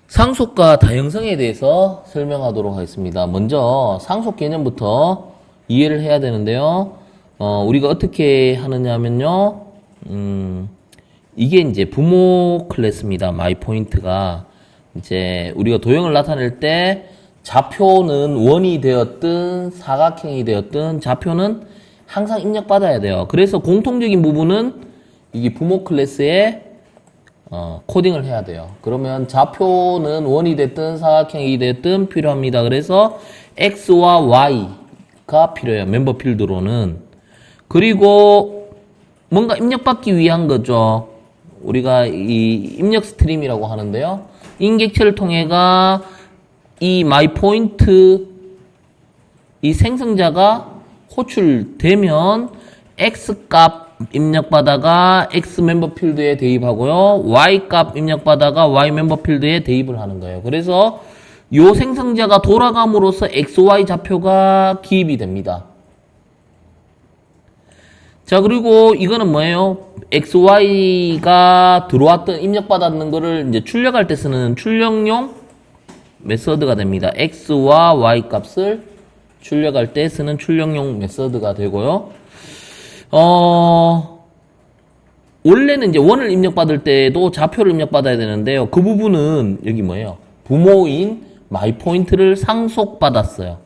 상속과 다형성에 대해서 설명하도록 하겠습니다. 먼저 상속 개념부터 이해를 해야 되는데요. 우리가 어떻게 하느냐 하면요. 이게 이제 부모 클래스입니다. 마이 포인트가 이제 우리가 도형을 나타낼 때 좌표는 원이 되었든 사각형이 되었든 좌표는 항상 입력받아야 돼요. 그래서 공통적인 부분은 이게 부모 클래스에 코딩을 해야 돼요. 그러면 좌표는 원이 됐든 사각형이 됐든 필요합니다. 그래서 X와 Y가 필요해요. 멤버 필드로는. 그리고 뭔가 입력받기 위한 거죠. 우리가 이 입력 스트림이라고 하는데요. 인객체를 통해가 이 마이 포인트 이 생성자가 호출되면 X 값 입력받아가 X 멤버 필드에 대입하고요. Y 값 입력받아가 Y 멤버 필드에 대입을 하는 거예요. 그래서 요 생성자가 돌아감으로써 XY 좌표가 기입이 됩니다. 자, 그리고 이거는 뭐예요? XY가 들어왔던 입력받았는 거를 이제 출력할 때 쓰는 출력용 메서드가 됩니다. X와 Y 값을 출력할 때 쓰는 출력용 메서드가 되고요. 원래는 이제 원을 입력받을 때도 좌표를 입력받아야 되는데요. 그 부분은 여기 뭐예요? 부모인 마이 포인트를 상속받았어요.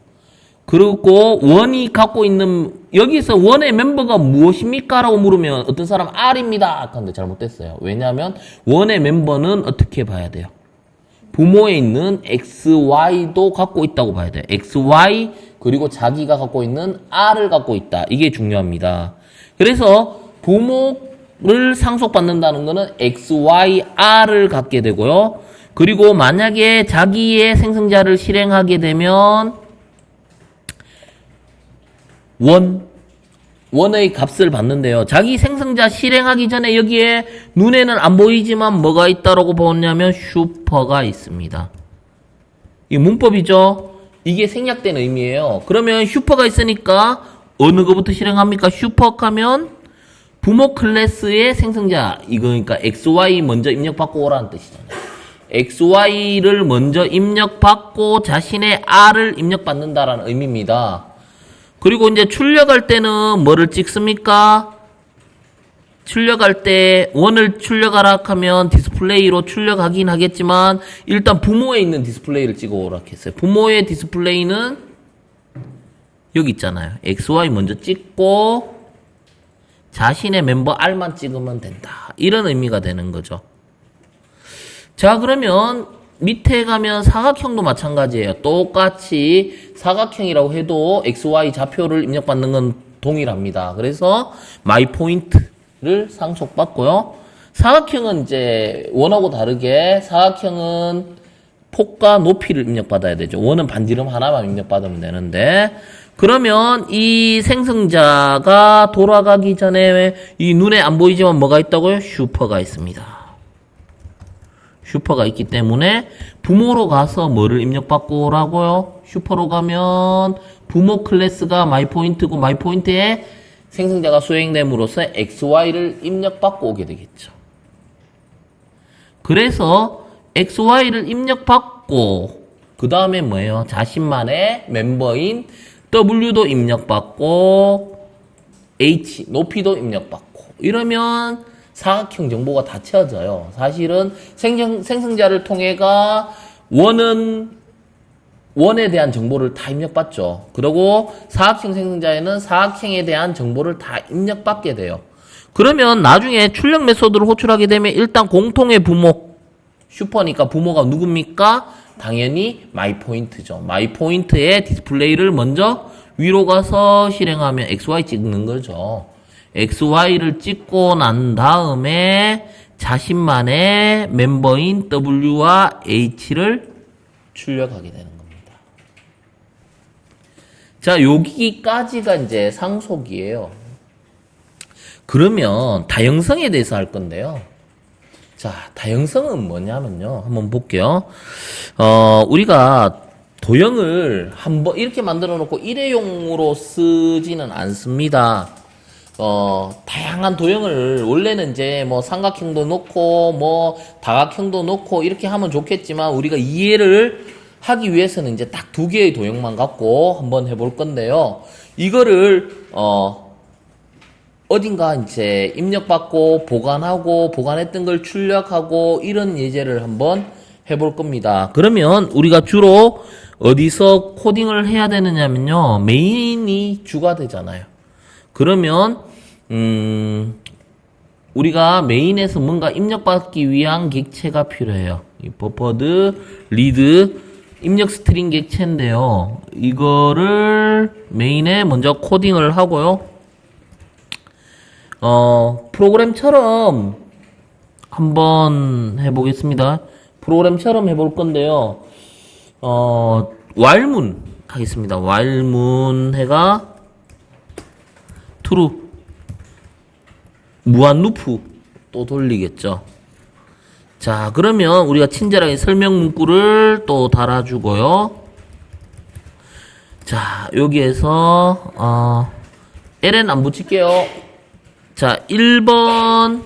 그리고 원이 갖고 있는 여기서 원의 멤버가 무엇입니까? 라고 물으면 어떤 사람 R입니다. 근데 잘못됐어요. 왜냐하면 원의 멤버는 어떻게 봐야 돼요? 부모에 있는 XY도 갖고 있다고 봐야 돼요. XY 그리고 자기가 갖고 있는 R을 갖고 있다. 이게 중요합니다. 그래서 부모를 상속받는다는 거는 XY, R을 갖게 되고요. 그리고 만약에 자기의 생성자를 실행하게 되면 원의 값을 받는데요. 자기 생성자 실행하기 전에 여기에 눈에는 안 보이지만 뭐가 있다라고 보냐면 슈퍼가 있습니다. 이 문법이죠. 이게 생략된 의미예요. 그러면 슈퍼가 있으니까 어느 거부터 실행합니까? 슈퍼 하면 부모 클래스의 생성자 이거니까 XY 먼저 입력받고 오라는 뜻이잖아요. XY를 먼저 입력받고 자신의 R을 입력받는다라는 의미입니다. 그리고 이제 출력할 때는 뭐를 찍습니까? 출력할 때 원을 출력하라 하면 디스플레이로 출력하긴 하겠지만 일단 부모에 있는 디스플레이를 찍어 오라 했어요. 부모의 디스플레이는 여기 있잖아요. XY 먼저 찍고 자신의 멤버 R만 찍으면 된다. 이런 의미가 되는 거죠. 자, 그러면 밑에 가면 사각형도 마찬가지예요. 똑같이 사각형이라고 해도 XY 좌표를 입력받는 건 동일합니다. 그래서 마이 포인트를 상속받고요. 사각형은 이제 원하고 다르게 사각형은 폭과 높이를 입력받아야 되죠. 원은 반지름 하나만 입력받으면 되는데 그러면 이 생성자가 돌아가기 전에 이 눈에 안 보이지만 뭐가 있다고요? 슈퍼가 있습니다. 슈퍼가 있기 때문에 부모로 가서 뭐를 입력받고 오라고요? 슈퍼로 가면 부모 클래스가 마이 포인트고 마이 포인트에 생성자가 수행됨으로써 XY를 입력받고 오게 되겠죠. 그래서 XY를 입력받고 그 다음에 뭐예요? 자신만의 멤버인 W도 입력받고 H 높이도 입력받고 이러면 사각형 정보가 다 채워져요. 사실은 생성자를 통해가 원에 대한 정보를 다 입력받죠. 그리고 사각형 생성자에는 사각형에 대한 정보를 다 입력받게 돼요. 그러면 나중에 출력 메소드를 호출하게 되면 일단 공통의 부모 슈퍼니까 부모가 누굽니까? 당연히 마이 포인트죠. 마이 포인트의 디스플레이를 먼저 위로 가서 실행하면 XY 찍는 거죠. XY를 찍고 난 다음에 자신만의 멤버인 W와 H를 출력하게 되는 겁니다. 자, 여기까지가 이제 상속이에요. 그러면 다형성에 대해서 할 건데요. 자, 다형성은 뭐냐면요. 한번 볼게요. 우리가 도형을 한번 이렇게 만들어 놓고 일회용으로 쓰지는 않습니다. 다양한 도형을 원래는 이제 뭐 삼각형도 놓고 뭐 다각형도 놓고 이렇게 하면 좋겠지만 우리가 이해를 하기 위해서는 이제 딱 두 개의 도형만 갖고 한번 해볼 건데요. 이거를 어딘가 이제 입력받고 보관하고 보관했던 걸 출력하고 이런 예제를 한번 해볼 겁니다. 그러면 우리가 주로 어디서 코딩을 해야 되느냐면요. 메인이 주가 되잖아요. 그러면 우리가 메인에서 뭔가 입력받기 위한 객체가 필요해요. 이 버퍼드 리드 입력 스트링 객체인데요. 이거를 메인에 먼저 코딩을 하고요. 프로그램처럼 한번 해보겠습니다. 프로그램처럼 해볼 건데요. while문 하겠습니다. while문 해가 true 무한 루프 또 돌리겠죠. 자, 그러면 우리가 친절하게 설명 문구를 또 달아주고요. 자, 여기에서 ln 안 붙일게요. 자, 1번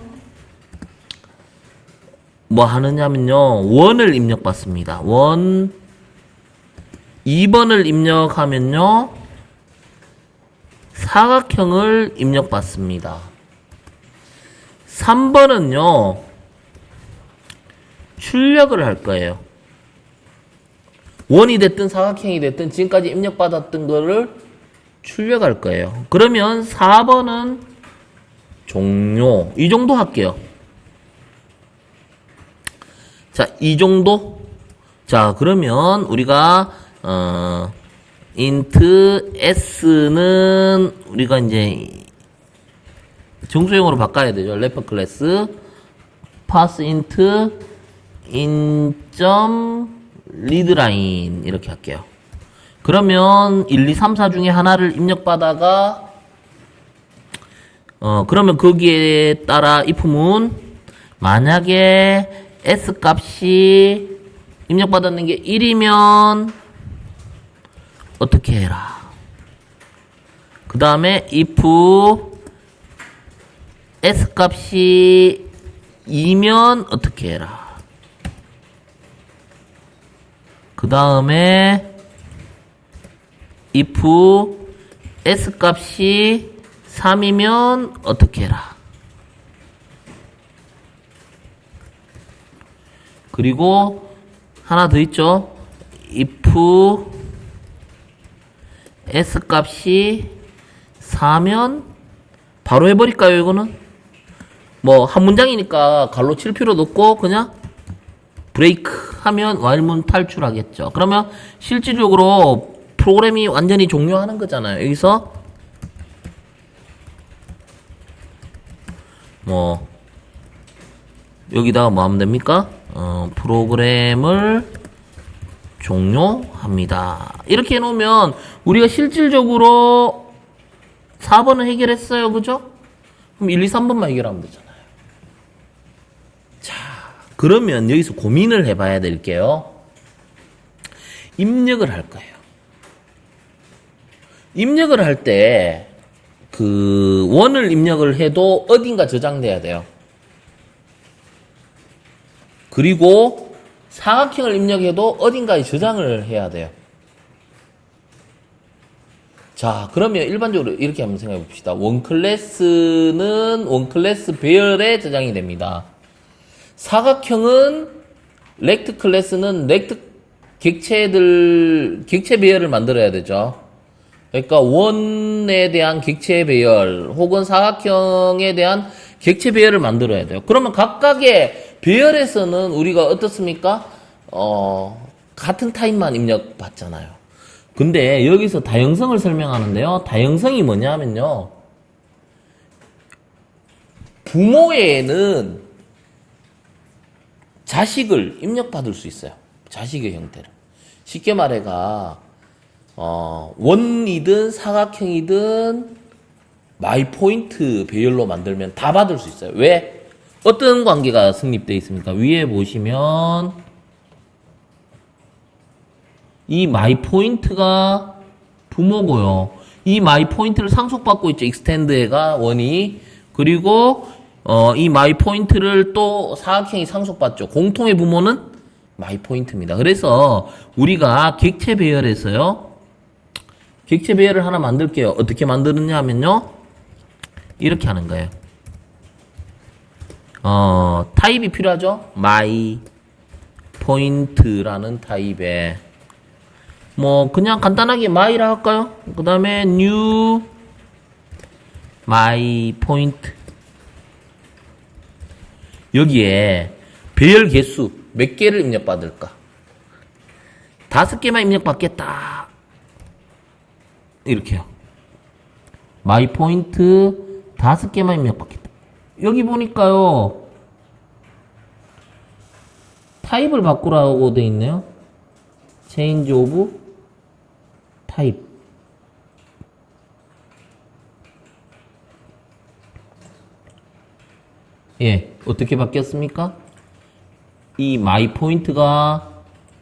뭐 하느냐면요. 원을 입력받습니다. 원 2번을 입력하면요. 사각형을 입력받습니다. 3번은요. 출력을 할 거예요. 원이 됐든 사각형이 됐든 지금까지 입력받았던 거를 출력할 거예요. 그러면 4번은 종료. 이 정도 할게요. 자, 이 정도. 자, 그러면 우리가 int s는 우리가 이제 정수형으로 바꿔야 되죠. 레퍼 클래스 pass int in.readline 이렇게 할게요. 그러면 1, 2, 3, 4 중에 하나를 입력받아가 그러면 거기에 따라 if문 만약에 s 값이 입력받았는 게 1이면 어떻게 해라. 그 다음에 if s 값이 2면 어떻게 해라. 그 다음에 if s 값이 3이면 어떻게 해라. 그리고 하나 더 있죠. if s 값이 4면 바로 해버릴까요? 이거는 뭐 한 문장이니까 갈로 칠 필요도 없고 그냥 브레이크 하면 while문 탈출하겠죠. 그러면 실질적으로 프로그램이 완전히 종료하는 거잖아요. 여기서 뭐 여기다가 뭐 하면 됩니까? 프로그램을 종료합니다. 이렇게 해놓으면 우리가 실질적으로 4번은 해결했어요. 그죠? 그럼 1, 2, 3번만 해결하면 되잖아요. 자, 그러면 여기서 고민을 해봐야 될게요. 입력을 할 거예요. 입력을 할 때 그 원을 입력을 해도 어딘가 저장돼야 돼요. 그리고 사각형을 입력해도 어딘가에 저장을 해야 돼요. 자, 그러면 일반적으로 이렇게 한번 생각해 봅시다. 원클래스는 원클래스 배열에 저장이 됩니다. 사각형은 렉트 클래스는 렉트 객체 배열을 만들어야 되죠. 그러니까 원에 대한 객체 배열 혹은 사각형에 대한 객체 배열을 만들어야 돼요. 그러면 각각의 배열에서는 우리가 어떻습니까? 같은 타입만 입력받잖아요. 근데 여기서 다형성을 설명하는데요. 다형성이 뭐냐면요. 부모에는 자식을 입력받을 수 있어요. 자식의 형태를. 쉽게 말해가 원이든 사각형이든 마이포인트 배열로 만들면 다 받을 수 있어요. 왜? 어떤 관계가 성립되어 있습니까? 위에 보시면 이 마이포인트가 부모고요. 이 마이 포인트를 상속받고 있죠. 익스텐드가 원이. 그리고 이 마이 포인트를 또 사각형이 상속받죠. 공통의 부모는 마이 포인트입니다. 그래서 우리가 객체 배열에서요. 객체 배열을 하나 만들게요. 어떻게 만드느냐 하면요. 이렇게 하는 거예요. 타입이 필요하죠. 마이 포인트라는 타입에 뭐 그냥 간단하게 마이라 할까요? 그 다음에 new 마이 포인트. 여기에 배열 개수 몇 개를 입력받을까? 5개만 입력받겠다. 이렇게요. 마이 포인트 5개만 입력받겠다. 여기 보니까요. 타입을 바꾸라고 돼 있네요. change of type. 예, 어떻게 바뀌었습니까? 이 마이 포인트가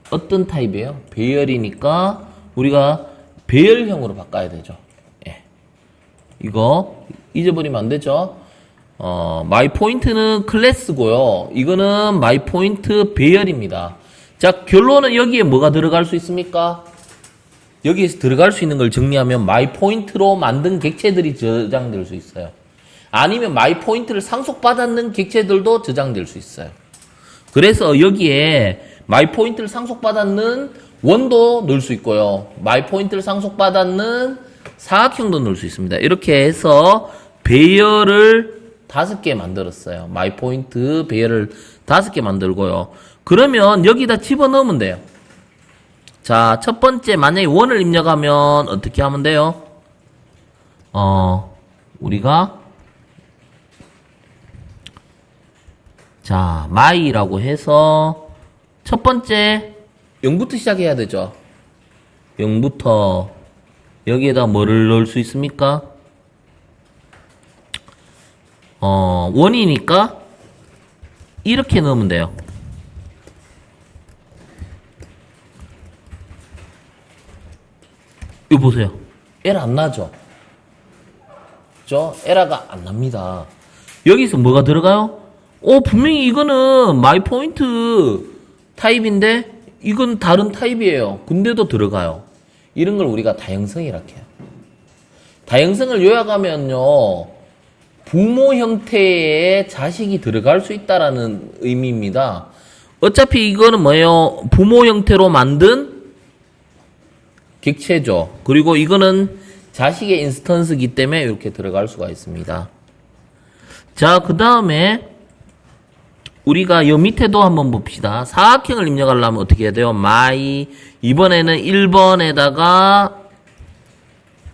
어떤 타입이에요? 배열이니까 우리가 배열형으로 바꿔야 되죠. 예. 이거 잊어버리면 안 되죠. 마이 포인트는 클래스고요. 이거는 마이 포인트 배열입니다. 자, 결론은 여기에 뭐가 들어갈 수 있습니까? 여기에서 들어갈 수 있는 걸 정리하면 마이 포인트로 만든 객체들이 저장될 수 있어요. 아니면 마이 포인트를 상속받았는 객체들도 저장될 수 있어요. 그래서 여기에 마이 포인트를 상속받았는 원도 넣을 수 있고요. 마이 포인트를 상속받았는 사각형도 넣을 수 있습니다. 이렇게 해서 배열을 5개 만들었어요. 마이 포인트 배열을 5개 만들고요. 그러면 여기다 집어넣으면 돼요. 자, 첫 번째 만약에 원을 입력하면 어떻게 하면 돼요? 우리가 자, my라고 해서 첫 번째 0부터 시작해야 되죠. 0부터 여기에다 뭐를 넣을 수 있습니까? 원이니까 이렇게 넣으면 돼요. 이거 보세요. 에러 안 나죠? 에러가 안 납니다. 여기서 뭐가 들어가요? 분명히 이거는 마이 포인트 타입인데 이건 다른 타입이에요. 근데도 들어가요. 이런 걸 우리가 다형성이라고 해요. 다형성을 요약하면요. 부모 형태의 자식이 들어갈 수 있다라는 의미입니다. 어차피 이거는 뭐예요? 부모 형태로 만든 객체죠. 그리고 이거는 자식의 인스턴스이기 때문에 이렇게 들어갈 수가 있습니다. 자, 그 다음에 우리가 요 밑에도 한번 봅시다. 사각형을 입력하려면 어떻게 해야 돼요? my 이번에는 1번에다가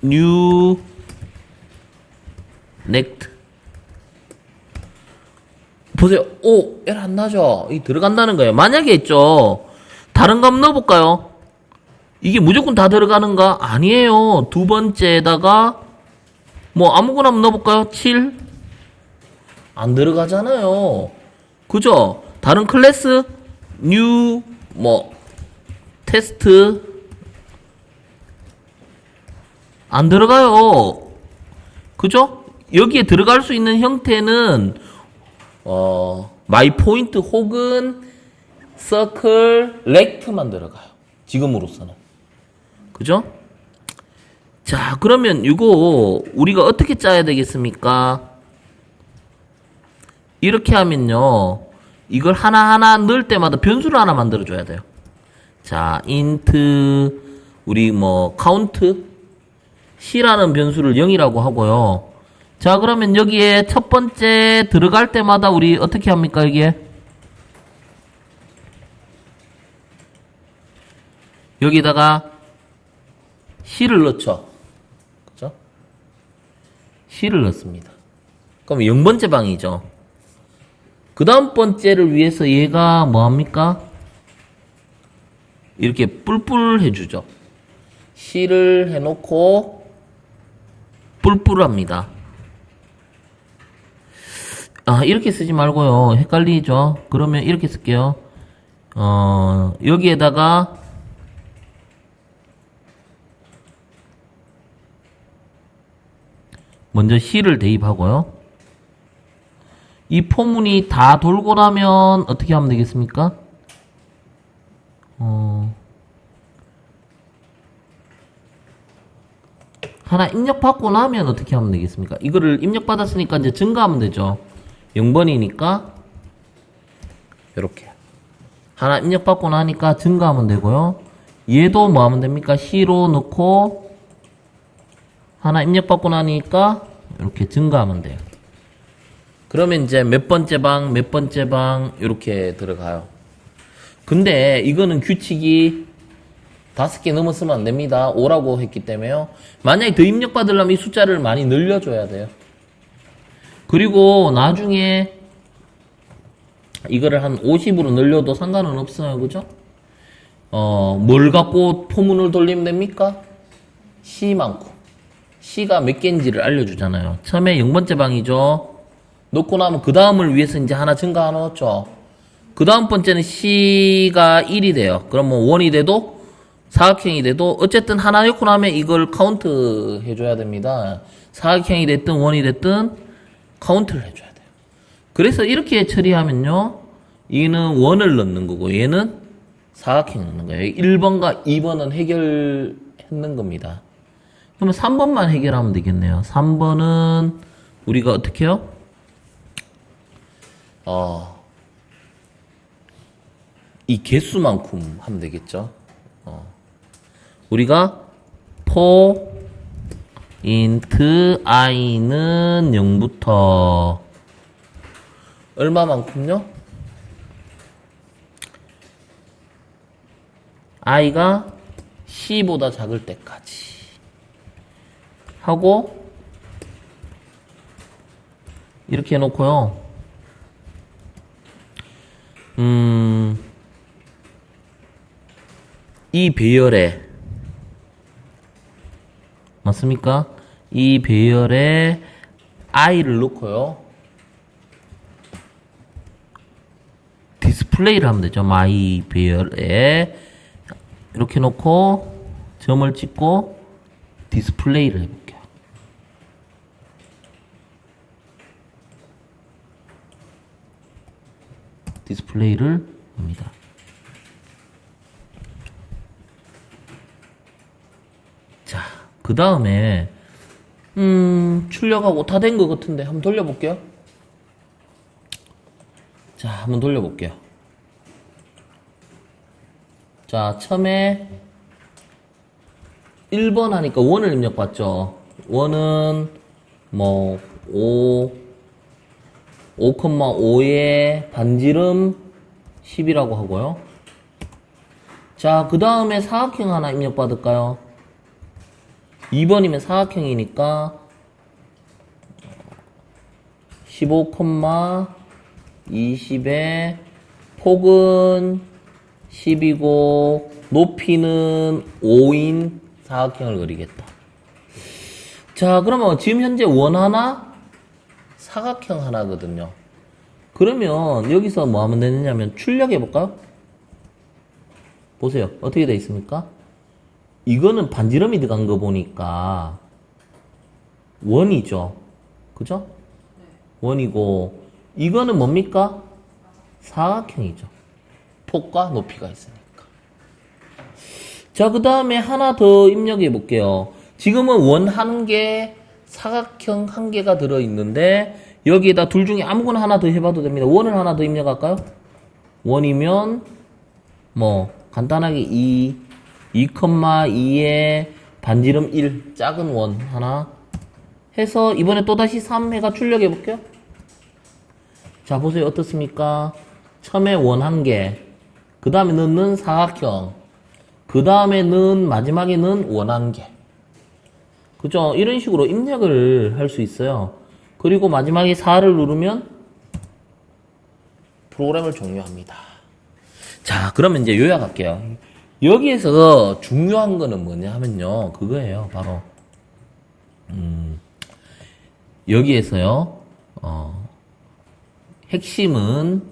new next. 보세요. 에러 안 나죠? 이 들어간다는 거예요. 만약에 있죠. 다른 거 한번 넣어볼까요? 이게 무조건 다 들어가는가? 아니에요. 두 번째에다가 뭐 아무거나 한번 넣어볼까요? 7? 안 들어가잖아요. 그죠? 다른 클래스 new 뭐 테스트 안 들어가요. 그죠? 여기에 들어갈 수 있는 형태는 마이 포인트 혹은 서클 렉트만 들어가요. 지금으로서는. 그죠? 자, 그러면 이거 우리가 어떻게 짜야 되겠습니까? 이렇게 하면요. 이걸 하나하나 넣을 때마다 변수를 하나 만들어줘야 돼요. 자, int 우리 뭐 count c라는 변수를 0이라고 하고요. 자, 그러면 여기에 첫 번째 들어갈 때마다 우리 어떻게 합니까, 여기에? 여기다가 c를 넣죠. 그죠? c를 넣습니다. 그럼 0번째 방이죠. 그 다음 번째를 위해서 얘가 뭐합니까? 이렇게 뿔뿔 해주죠. c를 해놓고 뿔뿔합니다. 이렇게 쓰지 말고요. 헷갈리죠? 그러면 이렇게 쓸게요. 여기에다가 먼저 C를 대입하고요. 이 포문이 다 돌고 나면 어떻게 하면 되겠습니까? 하나 입력받고 나면 어떻게 하면 되겠습니까? 이거를 입력받았으니까 이제 증가하면 되죠. 0번이니까 이렇게 하나 입력받고 나니까 증가하면 되고요. 얘도 뭐 하면 됩니까? C로 넣고 하나 입력받고 나니까 이렇게 증가하면 돼요. 그러면 이제 몇 번째 방, 몇 번째 방 이렇게 들어가요. 근데 이거는 규칙이 5개 넘었으면 안 됩니다. 5라고 했기 때문에요. 만약에 더 입력받으려면 이 숫자를 많이 늘려줘야 돼요. 그리고 나중에 이거를 한 50으로 늘려도 상관은 없어요. 그죠? 뭘 갖고 포문을 돌리면 됩니까? C만큼. C가 몇 개인지를 알려주잖아요. 처음에 0번째 방이죠. 넣고 나면 그 다음을 위해서 이제 하나 증가 넣었죠. 그 다음 번째는 C가 1이 돼요. 그럼 뭐 1이 돼도 사각형이 돼도 어쨌든 하나 넣고 나면 이걸 카운트 해줘야 됩니다. 사각형이 됐든 1이 됐든 카운트를 해줘야 돼요. 그래서 이렇게 처리하면요. 얘는 1을 넣는 거고 얘는 사각형 넣는 거예요. 1번과 2번은 해결했는 겁니다. 그러면 3번만 해결하면 되겠네요. 3번은 우리가 어떻게 해요? 이 개수만큼 하면 되겠죠. 우리가 for int i는 0부터 얼마만큼요? i가 c보다 작을 때까지 하고 이렇게 해놓고요. 이 배열에 맞습니까? 이 배열에 i를 넣고요. 디스플레이를 하면 되죠. my 배열에 이렇게 놓고 점을 찍고 디스플레이를 해볼게요. 디스플레이를 합니다. 자, 그 다음에 출력하고 다 된 것 같은데 한번 돌려볼게요. 자, 한번 돌려볼게요. 자, 처음에 1번 하니까 1을 입력받죠. 1은 뭐 5,5에 반지름 10이라고 하고요. 자, 그 다음에 사각형 하나 입력받을까요? 2번이면 사각형이니까 15,20에 폭은 10이고 높이는 5인 사각형을 그리겠다. 자, 그러면 지금 현재 원 하나, 사각형 하나거든요. 그러면 여기서 뭐 하면 되느냐면 출력해 볼까요? 보세요. 어떻게 돼 있습니까? 이거는 반지름이 들어간 거 보니까 원이죠. 그죠? 원이고 이거는 뭡니까? 사각형이죠. 폭과 높이가 있으니까. 자, 그 다음에 하나 더 입력해 볼게요. 지금은 원 한 개, 사각형 한 개가 들어있는데 여기에다 둘 중에 아무거나 하나 더 해봐도 됩니다. 원을 하나 더 입력할까요? 원이면 뭐 간단하게 2,2에 반지름 1 작은 원 하나 해서 이번에 또다시 3회가 출력해 볼게요. 자, 보세요. 어떻습니까? 처음에 원 한 개, 그 다음에 넣는 사각형, 그 다음에 넣은 마지막에는 원 한 개. 그죠? 이런 식으로 입력을 할 수 있어요. 그리고 마지막에 4를 누르면 프로그램을 종료합니다. 자, 그러면 이제 요약할게요. 여기에서 중요한 거는 뭐냐 하면요. 그거예요. 바로 여기에서요. 핵심은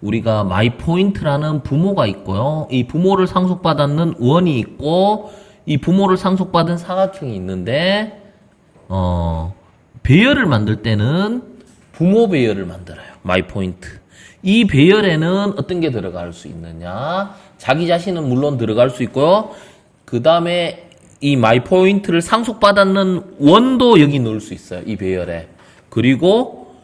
우리가 myPoint라는 부모가 있고요. 이 부모를 상속받았는 원이 있고 이 부모를 상속받은 사각형이 있는데 배열을 만들 때는 부모 배열을 만들어요. 마이 포인트. 이 배열에는 어떤 게 들어갈 수 있느냐? 자기 자신은 물론 들어갈 수 있고요. 그 다음에 이 마이 포인트를 상속받았는 원도 여기 넣을 수 있어요. 이 배열에. 그리고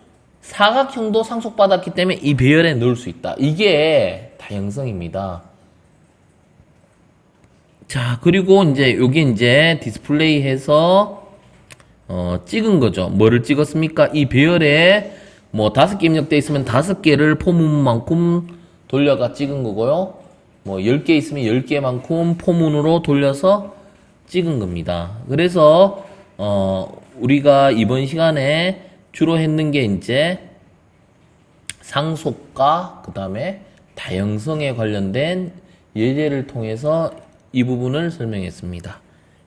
사각형도 상속받았기 때문에 이 배열에 넣을 수 있다. 이게 다형성입니다. 자, 그리고 이제 여기 이제 디스플레이 해서 찍은 거죠. 뭐를 찍었습니까? 이 배열에 뭐 5개 입력돼 있으면 5개를 포문만큼 돌려가 찍은 거고요. 뭐 10개 있으면 10개만큼 포문으로 돌려서 찍은 겁니다. 그래서 우리가 이번 시간에 주로 했는 게 이제 상속과 그 다음에 다형성에 관련된 예제를 통해서 이 부분을 설명했습니다.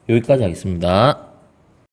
여기까지 하겠습니다.